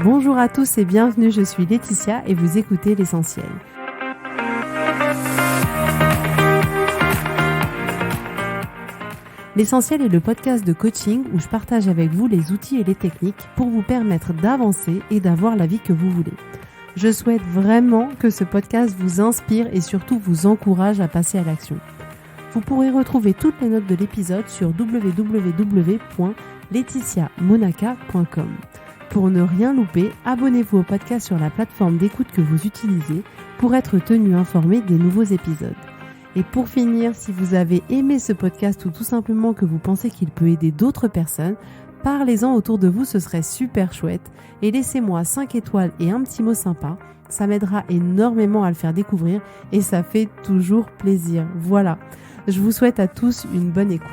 Bonjour à tous et bienvenue, je suis Laetitia et vous écoutez L'Essentiel. L'Essentiel est le podcast de coaching où je partage avec vous les outils et les techniques pour vous permettre d'avancer et d'avoir la vie que vous voulez. Je souhaite vraiment que ce podcast vous inspire et surtout vous encourage à passer à l'action. Vous pourrez retrouver toutes les notes de l'épisode sur www.laetitiamonaca.com. Pour ne rien louper, abonnez-vous au podcast sur la plateforme d'écoute que vous utilisez pour être tenu informé des nouveaux épisodes. Et pour finir, si vous avez aimé ce podcast ou tout simplement que vous pensez qu'il peut aider d'autres personnes, parlez-en autour de vous, ce serait super chouette. Et laissez-moi 5 étoiles et un petit mot sympa, ça m'aidera énormément à le faire découvrir et ça fait toujours plaisir. Voilà, je vous souhaite à tous une bonne écoute.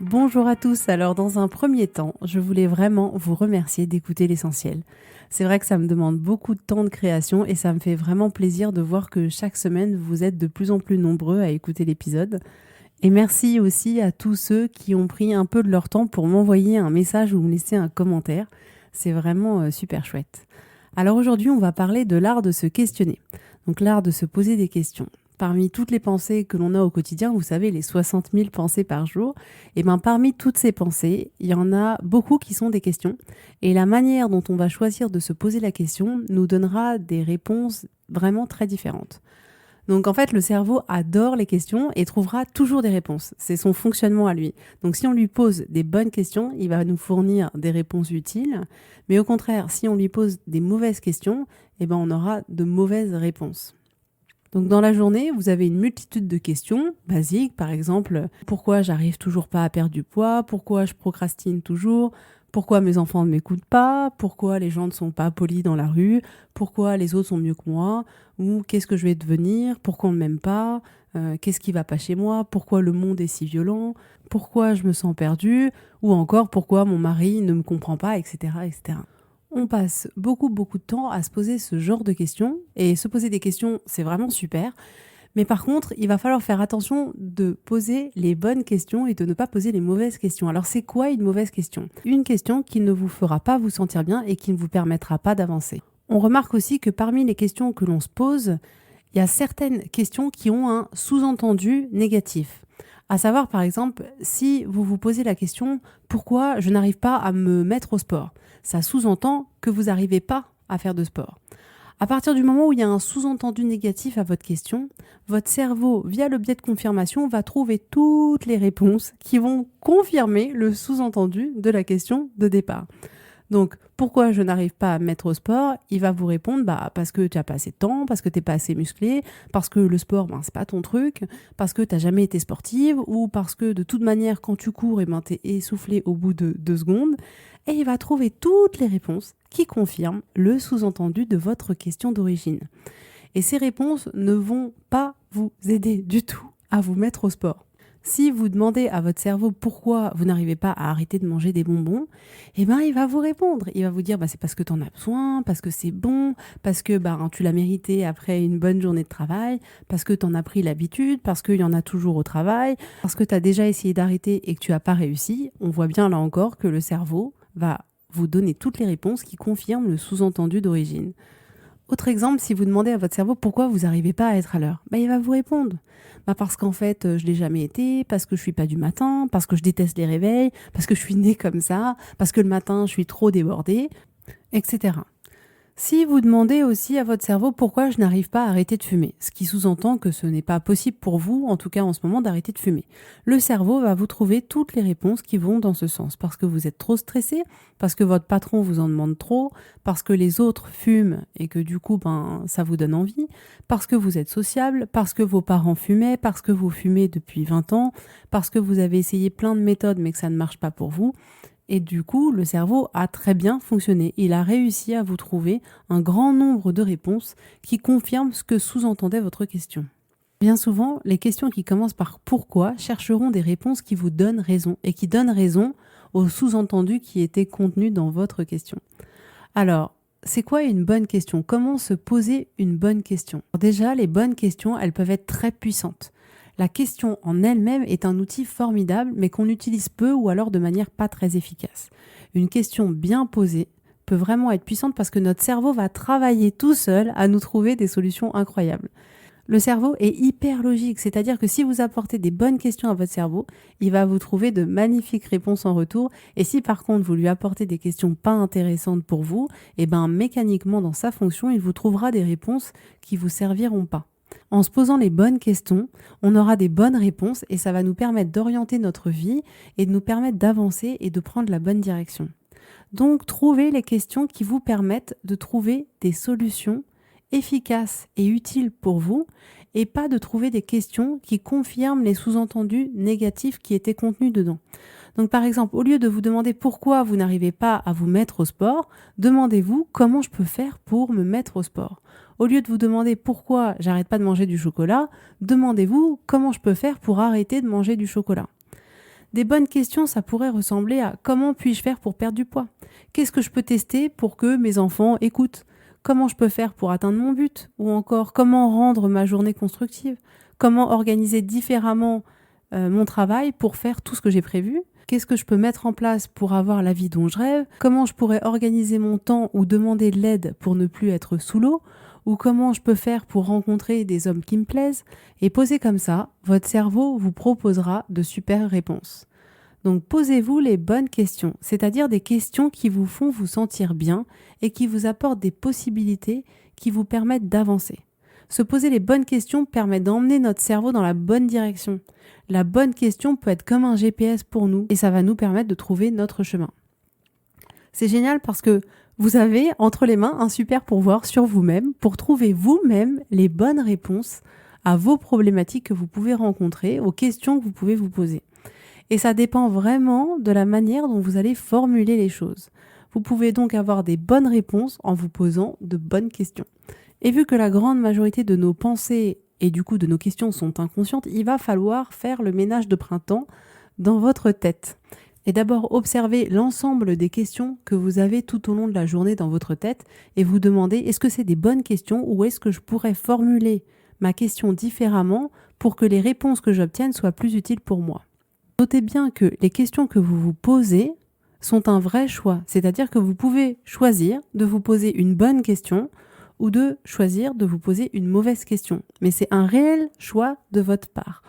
Bonjour à tous, alors dans un premier temps, je voulais vraiment vous remercier d'écouter l'essentiel. C'est vrai que ça me demande beaucoup de temps de création et ça me fait vraiment plaisir de voir que chaque semaine vous êtes de plus en plus nombreux à écouter l'épisode. Et merci aussi à tous ceux qui ont pris un peu de leur temps pour m'envoyer un message ou me laisser un commentaire. C'est vraiment super chouette. Alors aujourd'hui, on va parler de l'art de se questionner, donc l'art de se poser des questions. Parmi toutes les pensées que l'on a au quotidien, vous savez, les 60 000 pensées par jour, et parmi toutes ces pensées, il y en a beaucoup qui sont des questions. Et la manière dont on va choisir de se poser la question nous donnera des réponses vraiment très différentes. Donc en fait, le cerveau adore les questions et trouvera toujours des réponses. C'est son fonctionnement à lui. Donc si on lui pose des bonnes questions, il va nous fournir des réponses utiles. Mais au contraire, si on lui pose des mauvaises questions, on aura de mauvaises réponses. Donc dans la journée, vous avez une multitude de questions basiques, par exemple, pourquoi j'arrive toujours pas à perdre du poids, pourquoi je procrastine toujours, pourquoi mes enfants ne m'écoutent pas, pourquoi les gens ne sont pas polis dans la rue, pourquoi les autres sont mieux que moi, ou qu'est-ce que je vais devenir, pourquoi on ne m'aime pas, qu'est-ce qui va pas chez moi, pourquoi le monde est si violent, pourquoi je me sens perdue, ou encore pourquoi mon mari ne me comprend pas, etc., etc. On passe beaucoup de temps à se poser ce genre de questions. Et se poser des questions, c'est vraiment super. Mais par contre, il va falloir faire attention de poser les bonnes questions et de ne pas poser les mauvaises questions. Alors, c'est quoi une mauvaise question ? Une question qui ne vous fera pas vous sentir bien et qui ne vous permettra pas d'avancer. On remarque aussi que parmi les questions que l'on se pose, il y a certaines questions qui ont un sous-entendu négatif. À savoir, par exemple, si vous vous posez la question « Pourquoi je n'arrive pas à me mettre au sport ?» Ça sous-entend que vous n'arrivez pas à faire de sport. À partir du moment où il y a un sous-entendu négatif à votre question, votre cerveau, via le biais de confirmation, va trouver toutes les réponses qui vont confirmer le sous-entendu de la question de départ. Donc, pourquoi je n'arrive pas à me mettre au sport ? Il va vous répondre parce que tu n'as pas assez de temps, parce que tu n'es pas assez musclé, parce que le sport, c'est pas ton truc, parce que tu n'as jamais été sportive, ou parce que de toute manière, quand tu cours, tu es essoufflé au bout de 2 secondes. Et il va trouver toutes les réponses qui confirment le sous-entendu de votre question d'origine. Et ces réponses ne vont pas vous aider du tout à vous mettre au sport. Si vous demandez à votre cerveau pourquoi vous n'arrivez pas à arrêter de manger des bonbons, il va vous répondre. Il va vous dire c'est parce que tu en as besoin, parce que c'est bon, parce que tu l'as mérité après une bonne journée de travail, parce que tu en as pris l'habitude, parce qu'il y en a toujours au travail, parce que tu as déjà essayé d'arrêter et que tu n'as pas réussi. On voit bien là encore que le cerveau va vous donner toutes les réponses qui confirment le sous-entendu d'origine. Autre exemple, si vous demandez à votre cerveau pourquoi vous n'arrivez pas à être à l'heure, il va vous répondre. Parce qu'en fait, je ne l'ai jamais été, parce que je ne suis pas du matin, parce que je déteste les réveils, parce que je suis née comme ça, parce que le matin, je suis trop débordée, etc. Si vous demandez aussi à votre cerveau pourquoi je n'arrive pas à arrêter de fumer, ce qui sous-entend que ce n'est pas possible pour vous, en tout cas en ce moment, d'arrêter de fumer, le cerveau va vous trouver toutes les réponses qui vont dans ce sens. Parce que vous êtes trop stressé, parce que votre patron vous en demande trop, parce que les autres fument et que du coup, ça vous donne envie, parce que vous êtes sociable, parce que vos parents fumaient, parce que vous fumez depuis 20 ans, parce que vous avez essayé plein de méthodes mais que ça ne marche pas pour vous. Et du coup, le cerveau a très bien fonctionné. Il a réussi à vous trouver un grand nombre de réponses qui confirment ce que sous-entendait votre question. Bien souvent, les questions qui commencent par « pourquoi » chercheront des réponses qui vous donnent raison et qui donnent raison au sous-entendu qui était contenu dans votre question. Alors, c'est quoi une bonne question ? Comment se poser une bonne question ? Déjà, les bonnes questions, elles peuvent être très puissantes. La question en elle-même est un outil formidable, mais qu'on utilise peu ou alors de manière pas très efficace. Une question bien posée peut vraiment être puissante parce que notre cerveau va travailler tout seul à nous trouver des solutions incroyables. Le cerveau est hyper logique, c'est-à-dire que si vous apportez des bonnes questions à votre cerveau, il va vous trouver de magnifiques réponses en retour. Et si par contre vous lui apportez des questions pas intéressantes pour vous, eh ben mécaniquement dans sa fonction, il vous trouvera des réponses qui vous serviront pas. En se posant les bonnes questions, on aura des bonnes réponses et ça va nous permettre d'orienter notre vie et de nous permettre d'avancer et de prendre la bonne direction. Donc, trouvez les questions qui vous permettent de trouver des solutions efficaces et utiles pour vous et pas de trouver des questions qui confirment les sous-entendus négatifs qui étaient contenus dedans. Donc, par exemple, au lieu de vous demander pourquoi vous n'arrivez pas à vous mettre au sport, demandez-vous comment je peux faire pour me mettre au sport. Au lieu de vous demander pourquoi j'arrête pas de manger du chocolat, demandez-vous comment je peux faire pour arrêter de manger du chocolat. Des bonnes questions, ça pourrait ressembler à comment puis-je faire pour perdre du poids ? Qu'est-ce que je peux tester pour que mes enfants écoutent ? Comment je peux faire pour atteindre mon but ? Ou encore, comment rendre ma journée constructive ? Comment organiser différemment mon travail pour faire tout ce que j'ai prévu ? Qu'est-ce que je peux mettre en place pour avoir la vie dont je rêve ? Comment je pourrais organiser mon temps ou demander de l'aide pour ne plus être sous l'eau ? Ou comment je peux faire pour rencontrer des hommes qui me plaisent ? Et posé comme ça, votre cerveau vous proposera de super réponses. Donc posez-vous les bonnes questions, c'est-à-dire des questions qui vous font vous sentir bien et qui vous apportent des possibilités qui vous permettent d'avancer. Se poser les bonnes questions permet d'emmener notre cerveau dans la bonne direction. La bonne question peut être comme un GPS pour nous et ça va nous permettre de trouver notre chemin. C'est génial parce que vous avez entre les mains un super pouvoir sur vous-même pour trouver vous-même les bonnes réponses à vos problématiques que vous pouvez rencontrer, aux questions que vous pouvez vous poser. Et ça dépend vraiment de la manière dont vous allez formuler les choses. Vous pouvez donc avoir des bonnes réponses en vous posant de bonnes questions. Et vu que la grande majorité de nos pensées et du coup de nos questions sont inconscientes, il va falloir faire le ménage de printemps dans votre tête. Et d'abord observer l'ensemble des questions que vous avez tout au long de la journée dans votre tête et vous demander est-ce que c'est des bonnes questions ou est-ce que je pourrais formuler ma question différemment pour que les réponses que j'obtienne soient plus utiles pour moi. Notez bien que les questions que vous vous posez sont un vrai choix, c'est-à-dire que vous pouvez choisir de vous poser une bonne question ou de choisir de vous poser une mauvaise question. Mais c'est un réel choix de votre part.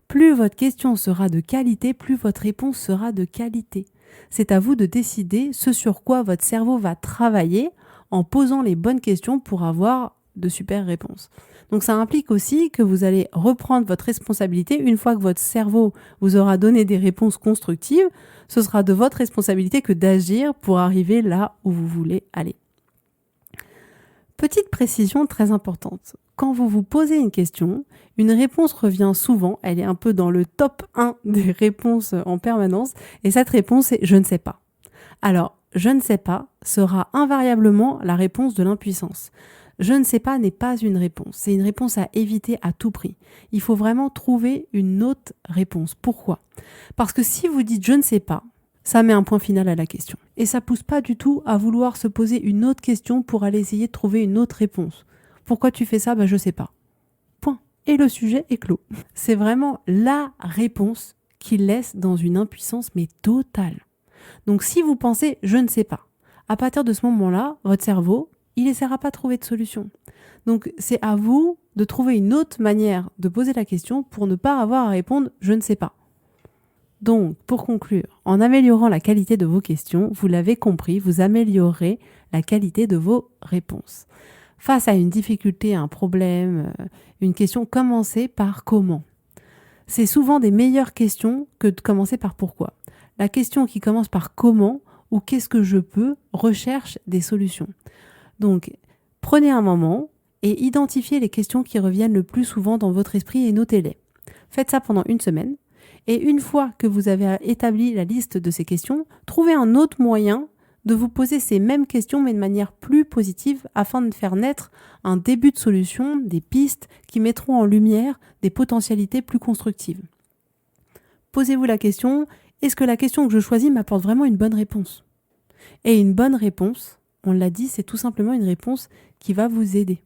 Plus votre question sera de qualité, plus votre réponse sera de qualité. C'est à vous de décider ce sur quoi votre cerveau va travailler en posant les bonnes questions pour avoir de super réponses. Donc ça implique aussi que vous allez reprendre votre responsabilité une fois que votre cerveau vous aura donné des réponses constructives. Ce sera de votre responsabilité que d'agir pour arriver là où vous voulez aller. Petite précision très importante. Quand vous vous posez une question, une réponse revient souvent, elle est un peu dans le top 1 des réponses en permanence, et cette réponse est « je ne sais pas ». Alors, « je ne sais pas » sera invariablement la réponse de l'impuissance. « Je ne sais pas » n'est pas une réponse, c'est une réponse à éviter à tout prix. Il faut vraiment trouver une autre réponse. Pourquoi ? Parce que si vous dites « je ne sais pas », ça met un point final à la question. Et ça pousse pas du tout à vouloir se poser une autre question pour aller essayer de trouver une autre réponse. Pourquoi tu fais ça ? Je sais pas. Point. Et le sujet est clos. C'est vraiment la réponse qui laisse dans une impuissance mais totale. Donc si vous pensez je ne sais pas, à partir de ce moment-là, votre cerveau, il n'essaiera pas de trouver de solution. Donc c'est à vous de trouver une autre manière de poser la question pour ne pas avoir à répondre je ne sais pas. Donc, pour conclure, en améliorant la qualité de vos questions, vous l'avez compris, vous améliorerez la qualité de vos réponses. Face à une difficulté, un problème, une question, commencez par comment. C'est souvent des meilleures questions que de commencer par pourquoi. La question qui commence par comment ou qu'est-ce que je peux recherche des solutions. Donc, prenez un moment et identifiez les questions qui reviennent le plus souvent dans votre esprit et notez-les. Faites ça pendant une semaine. Et une fois que vous avez établi la liste de ces questions, trouvez un autre moyen de vous poser ces mêmes questions mais de manière plus positive afin de faire naître un début de solution, des pistes qui mettront en lumière des potentialités plus constructives. Posez-vous la question, est-ce que la question que je choisis m'apporte vraiment une bonne réponse ? Et une bonne réponse, on l'a dit, c'est tout simplement une réponse qui va vous aider.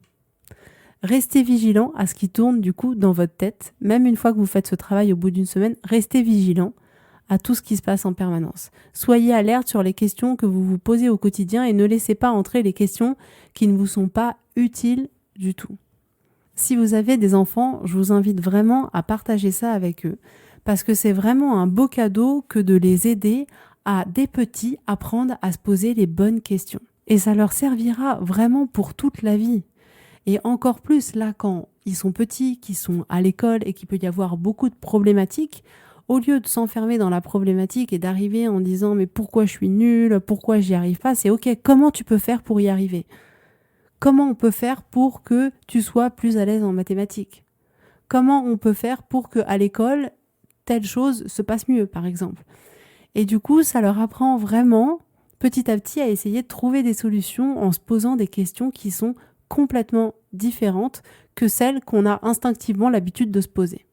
Restez vigilant à ce qui tourne du coup dans votre tête. Même une fois que vous faites ce travail au bout d'une semaine, restez vigilant à tout ce qui se passe en permanence. Soyez alerte sur les questions que vous vous posez au quotidien et ne laissez pas entrer les questions qui ne vous sont pas utiles du tout. Si vous avez des enfants, je vous invite vraiment à partager ça avec eux parce que c'est vraiment un beau cadeau que de les aider à, dès petits, apprendre à se poser les bonnes questions. Et ça leur servira vraiment pour toute la vie. Et encore plus là, quand ils sont petits, qu'ils sont à l'école et qu'il peut y avoir beaucoup de problématiques, au lieu de s'enfermer dans la problématique et d'arriver en disant « mais pourquoi je suis nulle, pourquoi j'y arrive pas ?» c'est « ok, comment tu peux faire pour y arriver ? Comment on peut faire pour que tu sois plus à l'aise en mathématiques ? Comment on peut faire pour qu'à l'école, telle chose se passe mieux, par exemple ?» Et du coup, ça leur apprend vraiment, petit à petit, à essayer de trouver des solutions en se posant des questions qui sont complètement différentes que celles qu'on a instinctivement l'habitude de se poser.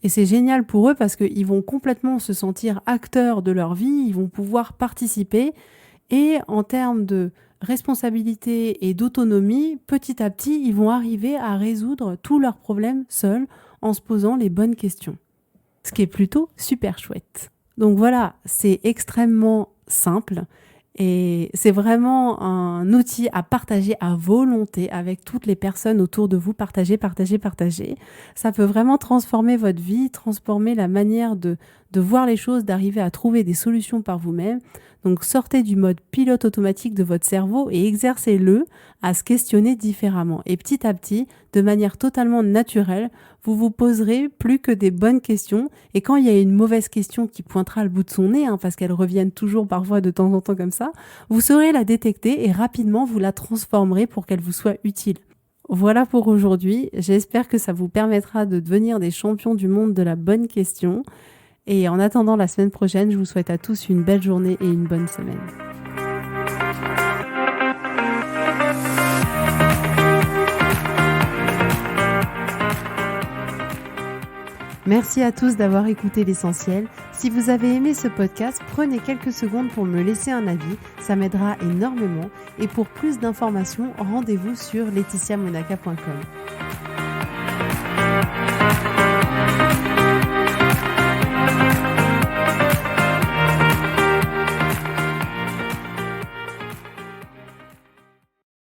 Et c'est génial pour eux parce qu'ils vont complètement se sentir acteurs de leur vie, ils vont pouvoir participer et en termes de responsabilité et d'autonomie, petit à petit, ils vont arriver à résoudre tous leurs problèmes seuls en se posant les bonnes questions. Ce qui est plutôt super chouette. Donc voilà, c'est extrêmement simple et c'est vraiment un outil à partager à volonté avec toutes les personnes autour de vous. Partagez. Ça peut vraiment transformer votre vie, transformer la manière de voir les choses, d'arriver à trouver des solutions par vous-même. Donc sortez du mode pilote automatique de votre cerveau et exercez-le à se questionner différemment. Et petit à petit, de manière totalement naturelle, vous vous poserez plus que des bonnes questions. Et quand il y a une mauvaise question qui pointera le bout de son nez, parce qu'elles reviennent toujours parfois de temps en temps comme ça, vous saurez la détecter et rapidement vous la transformerez pour qu'elle vous soit utile. Voilà pour aujourd'hui. J'espère que ça vous permettra de devenir des champions du monde de la bonne question. Et en attendant la semaine prochaine, je vous souhaite à tous une belle journée et une bonne semaine. Merci à tous d'avoir écouté l'essentiel. Si vous avez aimé ce podcast, prenez quelques secondes pour me laisser un avis, ça m'aidera énormément. Et pour plus d'informations, rendez-vous sur laetitiamonaca.com.